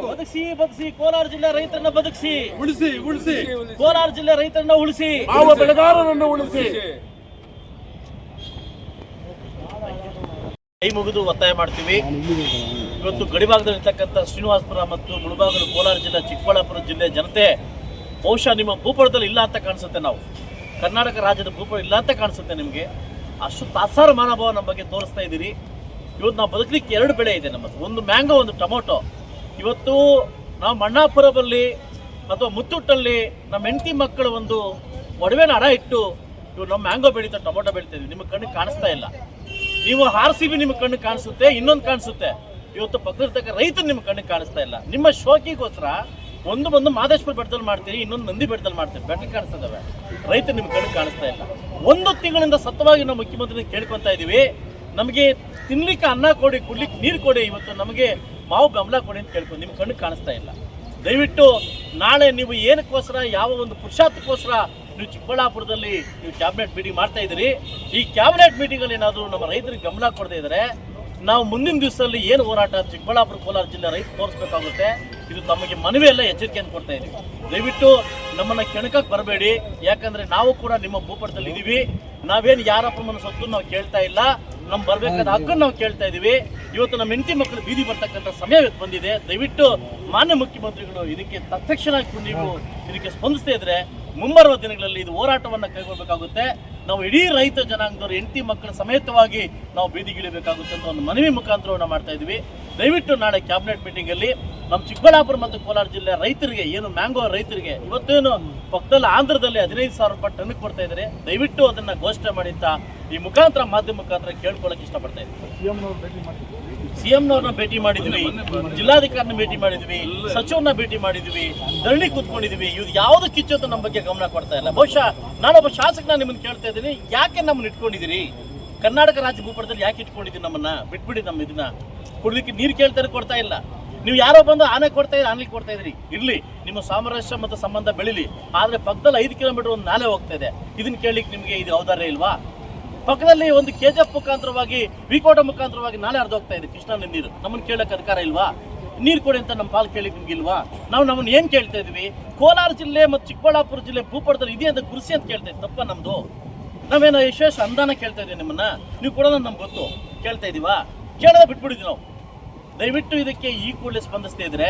ಬದುಕಿಸಿ ಕೋಲಾರ ಜಿಲ್ಲೆ ರೈತರನ್ನ ಬದುಕಿಸಿ, ಉಳಿಸಿ ಕೋಲಾರ ಜಿಲ್ಲೆ ರೈತರನ್ನ ಉಳಿಸಿ, ಬೆಳೆಗಾರರನ್ನು ಉಳಿಸಿ. ಕೈ ಮುಗಿದು ಒತ್ತಾಯ ಮಾಡ್ತೀವಿ. ಇವತ್ತು ಗಡಿಭಾಗದಲ್ಲಿರ್ತಕ್ಕಂಥ ಶ್ರೀನಿವಾಸಪುರ ಮತ್ತು ಮುಳಬಾಗಿಲು ಕೋಲಾರ ಜಿಲ್ಲೆ ಚಿಕ್ಕಬಳ್ಳಾಪುರ ಜಿಲ್ಲೆ ಜನತೆ ಬಹುಶಃ ನಿಮ್ಮ ಭೂಪಟದಲ್ಲಿ ಇಲ್ಲ ಅಂತ ಕಾಣಿಸುತ್ತೆ. ನಾವು ಕರ್ನಾಟಕ ರಾಜ್ಯದ ಭೂಪಟ ಇಲ್ಲ ಅಂತ ಕಾಣಿಸುತ್ತೆ ನಿಮಗೆ. ಅಷ್ಟು ತಾತ್ಸಾರ ಮನೋಭಾವ ನಮ್ಮ ಬಗ್ಗೆ ತೋರಿಸ್ತಾ ಇದ್ದೀರಿ. ಇವತ್ತು ನಾವು ಬದುಕಲಿಕ್ಕೆ ಎರಡು ಬೆಳೆ ಇದೆ ನಮ್ಮದು, ಒಂದು ಮ್ಯಾಂಗೋ, ಒಂದು ಟೊಮೊಟೊ. ಇವತ್ತು ನಾವು ಮಣ್ಣಾಪುರದಲ್ಲಿ ಅಥವಾ ಮುತ್ತುಟ್ಟಲ್ಲಿ ನಮ್ಮ ಹೆಂಡತಿ ಮಕ್ಕಳು ಒಂದು ಒಡವೆನ ಅಡ ಇಟ್ಟು ಇವ್ರು ನಮ್ಮ ಮ್ಯಾಂಗೋ ಬೆಳೀತಾ ಟೊಮೊಟೊ ಬೆಳೀತಾ ಇದ್ವಿ. ನಿಮ್ಮ ಕಣ್ಣಿಗೆ ಕಾಣಿಸ್ತಾ ಇಲ್ಲ. ನೀವು RCB ನಿಮ್ಮ ಕಣ್ಣಿಗೆ ಕಾಣಿಸುತ್ತೆ, ಇನ್ನೊಂದು ಕಾಣಿಸುತ್ತೆ. ಇವತ್ತು ಪಕ್ಕದರ್ತಕ್ಕ ರೈತರು ನಿಮ್ಮ ಕಣ್ಣಿಗೆ ಕಾಣಿಸ್ತಾ ಇಲ್ಲ. ನಿಮ್ಮ ಶೋಕಿಗೋಸ್ಕರ ಒಂದು ಮಾದೇಶ್ವರ ಬೆಟ್ಟದಲ್ಲಿ ಮಾಡ್ತೀರಿ, ಇನ್ನೊಂದು ನಂದಿ ಬೆಟ್ಟದಲ್ಲಿ ಮಾಡ್ತೀರಿ. ಬೆಟ್ಟಕ್ಕೆ ಕಾಣಿಸ್ತದವೆ, ರೈತರು ನಿಮ್ಮ ಕಣ್ಣಿಗೆ ಕಾಣಿಸ್ತಾ ಇಲ್ಲ. ಒಂದು ತಿಂಗಳಿಂದ ಸತತವಾಗಿ ನಾವು ಮುಖ್ಯಮಂತ್ರಿ ಕೇಳ್ಕೊತಾ ಇದ್ದೀವಿ, ನಮಗೆ ತಿನ್ಲಿಕ್ಕೆ ಅನ್ನ ಕೊಡಿ, ಕುಡ್ಲಿಕ್ಕೆ ನೀರು ಕೊಡಿ, ಇವತ್ತು ನಮಗೆ ಮಾವು ಬೆಂಬಲ ಕೊಡಿ ಅಂತ ಕೇಳ್ಕೊಂಡು ನಿಮ್ಮ ಕಣ್ಣಿಗೆ ಕಾಣಿಸ್ತಾ ಇಲ್ಲ. ದಯವಿಟ್ಟು ನಾಳೆ ನೀವು ಏನಕ್ಕೋಸ್ಕರ, ಯಾವ ಒಂದು ಪುರುಷಾರ್ಥಕ್ಕೋಸ್ಕರ ನೀವು ಚಿಕ್ಕಬಳ್ಳಾಪುರದಲ್ಲಿ ನೀವು ಕ್ಯಾಬಿನೆಟ್ ಮೀಟಿಂಗ್ ಮಾಡ್ತಾ ಇದ್ದೀರಿ, ಈ ಕ್ಯಾಬಿನೆಟ್ ಮೀಟಿಂಗಲ್ಲಿ ಏನಾದರೂ ನಮ್ಮ ರೈತರಿಗೆ ಗಮನ ಕೊಡದೇ ಇದ್ದರೆ ನಾವು ಮುಂದಿನ ದಿವಸದಲ್ಲಿ ಏನು ಹೋರಾಟ ಚಿಕ್ಕಬಳ್ಳಾಪುರ ಕೋಲಾರ ಜಿಲ್ಲೆ ರೈತ ತೋರಿಸ್ಬೇಕಾಗುತ್ತೆ. ಇದು ತಮಗೆ ಮನವಿಯೆಲ್ಲ ಎಚ್ಚರಿಕೆಯನ್ನು ಕೊಡ್ತಾ ಇದ್ದೀವಿ. ದಯವಿಟ್ಟು ನಮ್ಮನ್ನು ಕೆಣಕಕ್ಕೆ ಬರಬೇಡಿ, ಯಾಕಂದರೆ ನಾವು ಕೂಡ ನಿಮ್ಮ ಭೂಪಟದಲ್ಲಿ ಇದ್ದೀವಿ. ನಾವೇನು ಯಾರಪ್ಪನ ಸೊತ್ತು ನಾವು ಕೇಳ್ತಾ ಇಲ್ಲ, ನಮ್ಮ ಬರಬೇಕಾದ ಹಕ್ಕನ್ನು ನಾವು ಕೇಳ್ತಾ ಇದ್ದೀವಿ. ಇವತ್ತು ನಮ್ಮ ಹೆಂಡತಿ ಮಕ್ಕಳು ಬೀದಿ ಬರ್ತಕ್ಕಂಥ ಸಮಯ ಬಂದಿದೆ. ದಯವಿಟ್ಟು ಮಾನ್ಯ ಮುಖ್ಯಮಂತ್ರಿಗಳು ಇದಕ್ಕೆ ತತ್ಕ್ಷಣ ನೀವು ಇದಕ್ಕೆ ಸ್ಪಂದಿಸ್ತಾ ಇದ್ರೆ ಮುಂಬರುವ ದಿನಗಳಲ್ಲಿ ಇದು ಹೋರಾಟವನ್ನು ಕೈಗೊಳ್ಳಬೇಕಾಗುತ್ತೆ. ನಾವು ಇಡೀ ರೈತ ಜನಾಂಗದವರು ಹೆಂಡತಿ ಮಕ್ಕಳ ಸಮೇತವಾಗಿ ನಾವು ಬೀದಿಗಿಳಿಬೇಕಾಗುತ್ತೆ ಅಂತ ಒಂದು ಮನವಿ ಮುಖಾಂತರವನ್ನು ಮಾಡ್ತಾ ಇದ್ವಿ. ದಯವಿಟ್ಟು ನಾಳೆ ಕ್ಯಾಬಿನೆಟ್ ಮೀಟಿಂಗಲ್ಲಿ ನಮ್ಮ ಚಿಕ್ಕಬಳ್ಳಾಪುರ ಮತ್ತು ಕೋಲಾರ ಜಿಲ್ಲೆ ರೈತರಿಗೆ, ಏನು ಮ್ಯಾಂಗೋ ರೈತರಿಗೆ ಇವತ್ತೇನು ಪಕ್ಕದಲ್ಲಿ ಆಂಧ್ರದಲ್ಲಿ 15,000 ರೂಪಾಯಿ ಟನ್ಗೆ ಕೊಡ್ತಾ ಇದ್ದಾರೆ, ದಯವಿಟ್ಟು ಅದನ್ನು ಘೋಷಣೆ ಮಾಡಿ ಅಂತ ಈ ಮುಖಾಂತರ ಮಾಧ್ಯಮ ಮುಖಾಂತರ ಕೇಳ್ಕೊಳ್ಳೋಕೆ ಇಷ್ಟಪಡ್ತಾ ಇದ್ದೀವಿ. CMನವ್ರನ್ನ ಭೇಟಿ ಮಾಡಿದ್ವಿ, ಜಿಲ್ಲಾಧಿಕಾರಿನ ಭೇಟಿ ಮಾಡಿದ್ವಿ, ಸಚಿವರನ್ನ ಭೇಟಿ ಮಾಡಿದ್ವಿ, ಧರಣಿ ಕೂತ್ಕೊಂಡಿದ್ವಿ. ಇವ್ರು ಯಾವುದು ಕಿಚ್ಚೋದು ನಮ್ಮ ಬಗ್ಗೆ ಗಮನ ಕೊಡ್ತಾ ಇಲ್ಲ. ಬಹುಶಃ ನಾನೊಬ್ಬ ಶಾಸಕನ ನಿಮ್ಮನ್ನು ಕೇಳ್ತಾ ಇದ್ದೀನಿ, ಯಾಕೆ ನಮ್ಮನ್ನು ಇಟ್ಕೊಂಡಿದ್ದೀರಿ? ಕರ್ನಾಟಕ ರಾಜ್ಯ ಭೂಪಟದಲ್ಲಿ ಯಾಕೆ ಇಟ್ಕೊಂಡಿದ್ದೀರಿ? ನಮ್ಮನ್ನ ಬಿಟ್ಬಿಡಿ. ನಮ್ಮ ಇದನ್ನ ಕುಡ್ಲಿಕ್ಕೆ ನೀರು ಕೇಳ್ತಾರೆ, ಕೊಡ್ತಾ ಇಲ್ಲ. ನೀವು ಯಾರೋ ಬಂದು ಆನೆ ಕೊಡ್ತಾ ಇದ್ರಿ, ಆನೆಗೆ ಕೊಡ್ತಾ ಇದ್ರಿ. ಇರಲಿ, ನಿಮ್ಮ ಸಾಮರಸ್ಯ ಮತ್ತು ಸಂಬಂಧ ಬೆಳೀಲಿ. ಆದರೆ ಪಕ್ಕದಲ್ಲಿ 5 ಕಿಲೋಮೀಟರ್ ಒಂದು ನಾಲೆ ಹೋಗ್ತಾ ಇದೆ, ಇದನ್ನ ಕೇಳಲಿಕ್ಕೆ ನಿಮಗೆ ಇದು ಔದಾರ್ಯ ಇಲ್ವಾ? ಪಕ್ಕದಲ್ಲಿ ಒಂದು KGF ಮುಖಾಂತರವಾಗಿ, ವಿಕೋಟ ಮುಖಾಂತರವಾಗಿ ನಾಳೆ ಹರಿದು ಹೋಗ್ತಾ ಇದೆ ಕೃಷ್ಣಾ ನೀರು. ನಮ್ಮನ್ನು ಕೇಳಕ್ಕೆ ಅಧಿಕಾರ ಇಲ್ವಾ? ನೀರು ಕೊಡಿ ಅಂತ ನಮ್ಮ ಪಾಲು ಕೇಳಲಿಕ್ಕೆ ನಿಮ್ಗೆ ಇಲ್ವಾ? ನಾವು ನಮ್ಮನ್ನು ಏನು ಕೇಳ್ತಾ ಇದ್ವಿ? ಕೋಲಾರ ಜಿಲ್ಲೆ ಮತ್ತು ಚಿಕ್ಕಬಳ್ಳಾಪುರ ಜಿಲ್ಲೆ ಭೂಪಟದಲ್ಲಿ ಇದೆ ಅಂತ ಕುರ್ಸಿ ಅಂತ ಕೇಳ್ತಾ ಇದ್ವಿ. ತಪ್ಪ ನಮ್ಮದು? ನಾವೇನೋ ವಿಶೇಷ ಅನುದಾನ ಕೇಳ್ತಾ ಇದ್ದೀವಿ ನಿಮ್ಮನ್ನ, ನೀವು ಕೊಡೋದು ನಮ್ಗೆ ಗೊತ್ತು. ಕೇಳ್ತಾ ಇದ್ದೀವಾ? ಕೇಳೋದ ಬಿಟ್ಬಿಟ್ಟಿದ್ವಿ ನಾವು. ದಯವಿಟ್ಟು ಇದಕ್ಕೆ ಈ ಕೂಡಲೇ ಸ್ಪಂದಿಸ್ತಾ ಇದ್ರೆ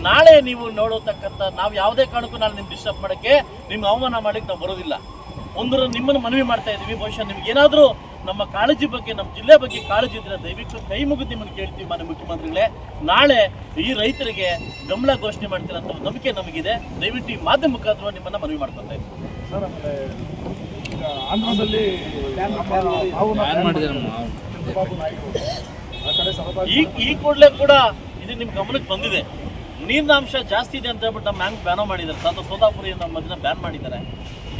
ನಾಳೆ ನೀವು ನೋಡೋತಕ್ಕಂಥ, ನಾವು ಯಾವುದೇ ಕಾರಣಕ್ಕೂ ನಾಳೆ ನಿಮ್ಗೆ ಡಿಸ್ಟರ್ಬ್ ಮಾಡೋಕ್ಕೆ, ನಿಮ್ಗೆ ಅವಮಾನ ಮಾಡೋಕ್ಕೆ ನಾವು ಬರೋದಿಲ್ಲ. ನಿಮ್ಮನ್ನು ಮನವಿ ಮಾಡ್ತಾ ಇದ್ದೀವಿ. ಬಹುಶಃ ನಿಮ್ಗೆ ಏನಾದರೂ ನಮ್ಮ ಕಾಳಜಿ ಬಗ್ಗೆ, ನಮ್ಮ ಜಿಲ್ಲೆ ಬಗ್ಗೆ ಕಾಳಜಿ ಇದ್ರೆ ದಯವಿಟ್ಟು ಕೈ ಮುಗಿದು ನಿಮ್ಮನ್ನು ಕೇಳ್ತೀವಿ ಮಾನ್ಯ ಮುಖ್ಯಮಂತ್ರಿಗಳೇ, ನಾಳೆ ಈ ರೈತರಿಗೆ ಗಮನ ಘೋಷಣೆ ಮಾಡ್ತೀರಂತ ನಂಬಿಕೆ ನಮಗಿದೆ. ದಯವಿಟ್ಟು ಈ ಮಾಧ್ಯಮ ಮುಖಾಂತರ ನಿಮ್ಮನ್ನು ಮನವಿ ಮಾಡ್ಕೊತಾ ಇದ್ದೀವಿ. ಸರ್, ಆಮೇಲೆ ಆಂಧ್ರದಲ್ಲಿ ಈ ಕೂಡಲೇ ಕೂಡ ಇದು ನಿಮ್ಮ ಗಮನಕ್ಕೆ ಬಂದಿದೆ. ನೀರಿನ ಅಂಶ ಜಾಸ್ತಿ ಇದೆ ಅಂತ ಹೇಳ್ಬಿಟ್ಟು ನಮ್ಮ ಮ್ಯಾಂಗ್ ಬ್ಯಾನ್ ಮಾಡಿದ್ದಾರೆ. ತಾತ ಸೋದಾಪುರಿ ನಮ್ಮ ಅದನ್ನ ಬ್ಯಾನ್ ಮಾಡಿದ್ದಾರೆ.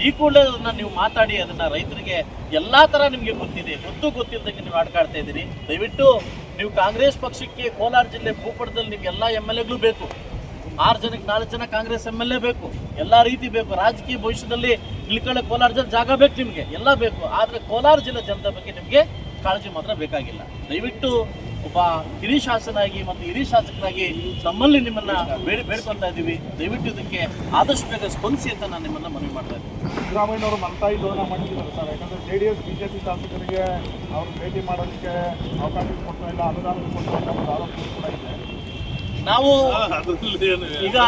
ಈ ಕೂಡಲೇ ಅದನ್ನು ನೀವು ಮಾತಾಡಿ ಅದನ್ನು ರೈತರಿಗೆ ಎಲ್ಲ ಥರ ನಿಮಗೆ ಗೊತ್ತಿದ್ದಕ್ಕೆ ನೀವು ಆಡ್ಕಾಡ್ತಾ ಇದ್ದೀರಿ. ದಯವಿಟ್ಟು ನೀವು ಕಾಂಗ್ರೆಸ್ ಪಕ್ಷಕ್ಕೆ ಕೋಲಾರ ಜಿಲ್ಲೆ ಭೂಪಟದಲ್ಲಿ ನಿಮ್ಗೆ ಎಲ್ಲ MLAಗಳು ಬೇಕು. 6 ಜನಕ್ಕೆ 4 ಜನ ಕಾಂಗ್ರೆಸ್ MLA ಬೇಕು. ಎಲ್ಲ ರೀತಿ ಬೇಕು. ರಾಜಕೀಯ ಭವಿಷ್ಯದಲ್ಲಿ ಇಳ್ಕೊಳ್ಳೋ ಕೋಲಾರ ಜಿಲ್ಲೆ ಜಾಗ ಬೇಕು, ನಿಮಗೆ ಎಲ್ಲ ಬೇಕು. ಆದರೆ ಕೋಲಾರ ಜಿಲ್ಲೆ ಜನತೆ ಬಗ್ಗೆ ನಿಮಗೆ ಕಾಳಜಿ ಮಾತ್ರ ಬೇಕಾಗಿಲ್ಲ. ದಯವಿಟ್ಟು ಒಬ್ಬ ಹಿರಿಯ ಶಾಸಕನಾಗಿ ಮತ್ತು ಹಿರಿಯ ಶಾಸಕರಾಗಿ ನಮ್ಮಲ್ಲಿ ನಿಮ್ಮನ್ನು ಬೇಡ್ಕೊಳ್ತಾ ಇದ್ದೀವಿ. ದಯವಿಟ್ಟು ಇದಕ್ಕೆ ಆದಷ್ಟು ಬೇಗ ಸ್ಪಂದಿಸಿ ಅಂತ ನಾನು ನಿಮ್ಮನ್ನು ಮನವಿ ಮಾಡ್ತಾ ಇದ್ದೀನಿ. ಸಿದ್ದರಾಮಯ್ಯನವರು ಮಲ್ತಾಯಿ ಧೋರಣೆ ಮಾಡಿದ್ದಾರೆ ಸರ್. ಯಾಕಂದರೆ JDS BJP ಶಾಸಕರಿಗೆ ಅವ್ರು ಭೇಟಿ ಮಾಡೋದಕ್ಕೆ ಅವಕಾಶ ಕೊಡ್ತಾ ಇಲ್ಲ, ಅನುದಾನ ಕೊಡ್ತಾ ಇಲ್ಲ ಅಂತ ಆರೋಪ ಕೂಡ ಇದೆ. ನಾವು ಈಗ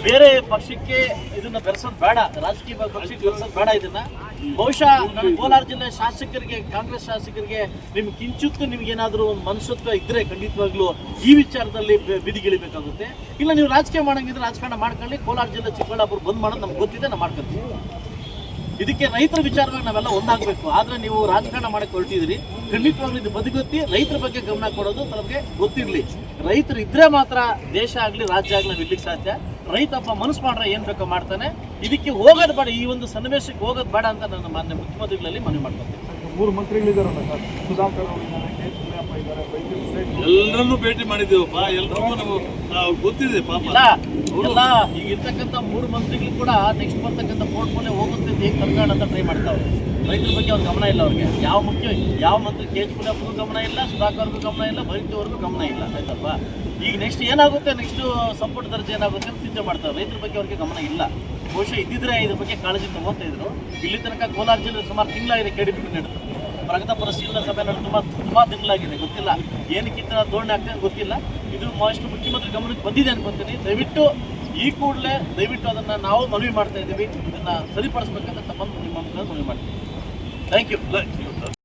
ಬೇರೆ ಪಕ್ಷಕ್ಕೆ ಇದನ್ನ ಬೆರೆಸೋದು ಬೇಡ, ರಾಜಕೀಯ ಪಕ್ಷಕ್ಕೆ ಬೆರೆಸೋದು ಬೇಡ. ಇದನ್ನ ಬಹುಶಃ ನಮ್ಮ ಕೋಲಾರ ಜಿಲ್ಲೆ ಶಾಸಕರಿಗೆ, ಕಾಂಗ್ರೆಸ್ ಶಾಸಕರಿಗೆ ನಿಮ್ಗೆ ಕಿಂಚಿತ್ತು ನಿಮ್ಗೇನಾದರೂ ಒಂದು ಮನುಷ್ಯತ್ವ ಇದ್ದರೆ ಖಂಡಿತವಾಗ್ಲೂ ಈ ವಿಚಾರದಲ್ಲಿ ಬೀದಿಗಿಳಿಬೇಕಾಗುತ್ತೆ. ಇಲ್ಲ ನೀವು ರಾಜಕೀಯ ಮಾಡೋಂಗಿದ್ರೆ ರಾಜಕಾರಣ ಮಾಡ್ಕೊಳ್ಳಿ. ಕೋಲಾರ ಜಿಲ್ಲೆ ಚಿಕ್ಕಬಳ್ಳಾಪುರ ಬಂದ್ ಮಾಡೋದು ನಮ್ಗೆ ಗೊತ್ತಿದೆ, ನಾವು ಮಾಡ್ಕೊತೀವಿ. ಇದಕ್ಕೆ ರೈತರ ವಿಚಾರವಾಗಿ ನಾವೆಲ್ಲ ಒಂದಾಗಬೇಕು. ಆದರೆ ನೀವು ರಾಜಕಾರಣ ಮಾಡಕ್ಕೆ ಹೊರಟಿದ್ದೀರಿ. ಖಂಡಿತವಾಗ್ಲೂ ಇದು ಬದಿಗೊತ್ತಿ ರೈತರ ಬಗ್ಗೆ ಗಮನ ಕೊಡೋದು ನಮಗೆ ಗೊತ್ತಿರಲಿ. ರೈತರು ಇದ್ರೆ ಮಾತ್ರ ದೇಶ ಆಗಲಿ ರಾಜ್ಯ ಆಗಲಿ ನಾವು ಇರ್ಲಿಕ್ಕೆ ಸಾಧ್ಯ. ರೈತಪ್ಪ ಮನಸ್ಸು ಮಾಡ್ರೆ ಏನು ಬೇಕೋ ಮಾಡ್ತಾನೆ. ಇದಕ್ಕೆ ಹೋಗೋದು ಬೇಡ, ಈ ಒಂದು ಸನ್ನಿವೇಶಕ್ಕೆ ಹೋಗೋದು ಬೇಡ ಅಂತ ನನ್ನ ಮಾನ್ಯ ಮುಖ್ಯಮಂತ್ರಿಗಳಲ್ಲಿ ಮನವಿ ಮಾಡ್ಕೊತೀನಿ. 3 ಮಂತ್ರಿಗಳಿದ್ದಾರಲ್ಲ ಸರ್, ಸುಧಾಕರ್ ಅವರು ಇದ್ದಾರೆ, KCM ಯಡಿಯೂರಪ್ಪ ಇದ್ದಾರೆ, ವೈದ್ಯರು ಸೇರಿ ಎಲ್ಲರನ್ನೂ ಭೇಟಿ ಮಾಡಿದ್ದೀವಪ್ಪ, ಎಲ್ರಿಗೂ ನಾವು ಗೊತ್ತಿದೆ ಪಾಪ. ಇಲ್ಲ ಎಲ್ಲ ಈಗ ಇರ್ತಕ್ಕಂಥ 3 ಮಂತ್ರಿಗಳು ಕೂಡ ನೆಕ್ಸ್ಟ್ ಬರ್ತಕ್ಕಂಥ ಪೋರ್ಟ್ಫೋಲಿಯೋ ಹೋಗುತ್ತೆ ಅಂತ ಹೇಗೆ ತರ್ಕಾಣ ಅಂತ ಟ್ರೈ ಮಾಡ್ತಾವೆ. ರೈತರ ಬಗ್ಗೆ ಅವ್ರ ಗಮನ ಇಲ್ಲ. ಅವ್ರಿಗೆ ಯಾವ ಮಂತ್ರಿ KH ಮುನಿಯಪ್ಪಗೂ ಗಮನ ಇಲ್ಲ, ಸುಧಾಕರ್ಗೂ ಗಮನ ಇಲ್ಲ, ಬೈತಿಯವ್ರಿಗೂ ಗಮನ ಇಲ್ಲ. ಆಯ್ತಲ್ವಾ? ಈಗ ನೆಕ್ಸ್ಟ್ ಏನಾಗುತ್ತೆ, ನೆಕ್ಸ್ಟ್ ಸಂಪುಟ ದರ್ಜೆ ಏನಾಗುತ್ತೆ ಅಂತ ಚಿಂತೆ ಮಾಡ್ತಾರೆ. ರೈತರ ಬಗ್ಗೆ ಅವ್ರಿಗೆ ಗಮನ ಇಲ್ಲ. ಬಹುಶಃ ಇದ್ದಿದ್ರೆ ಇದ್ರ ಬಗ್ಗೆ ಕಾಳಜಿ ತಗೊಂತ ಇದ್ರು. ಇಲ್ಲಿ ತನಕ ಕೋಲಾರ ಜಿಲ್ಲೆ ಸುಮಾರು ತಿಂಗಳಾಗಿದೆ KDP ನಡೆದು ಪ್ರಗತ ಪರಿಶೀಲನಾ ಸಭೆ ನಡೆದು ತುಂಬಾ ತಿಂಗಳಾಗಿದೆ. ಗೊತ್ತಿಲ್ಲ ಏನಕ್ಕಿಂತ ಧೋರಣೆ ಆಗ್ತದೆ ಗೊತ್ತಿಲ್ಲ. ಇದು ಮುಖ್ಯಮಂತ್ರಿ ಗಮನಕ್ಕೆ ಬಂದಿದೆ ಅನ್ಕೊತೀನಿ. ದಯವಿಟ್ಟು ಈ ಕೂಡಲೇ ಅದನ್ನು ನಾವು ಮನವಿ ಮಾಡ್ತಾ ಇದ್ದೀವಿ. ಇದನ್ನು ಸರಿಪಡಿಸ್ಬೇಕಂತ ತಮ್ಮನ್ನು ನಿಮ್ಮ ಮನವಿ ಮಾಡ್ತೀವಿ. Thank you.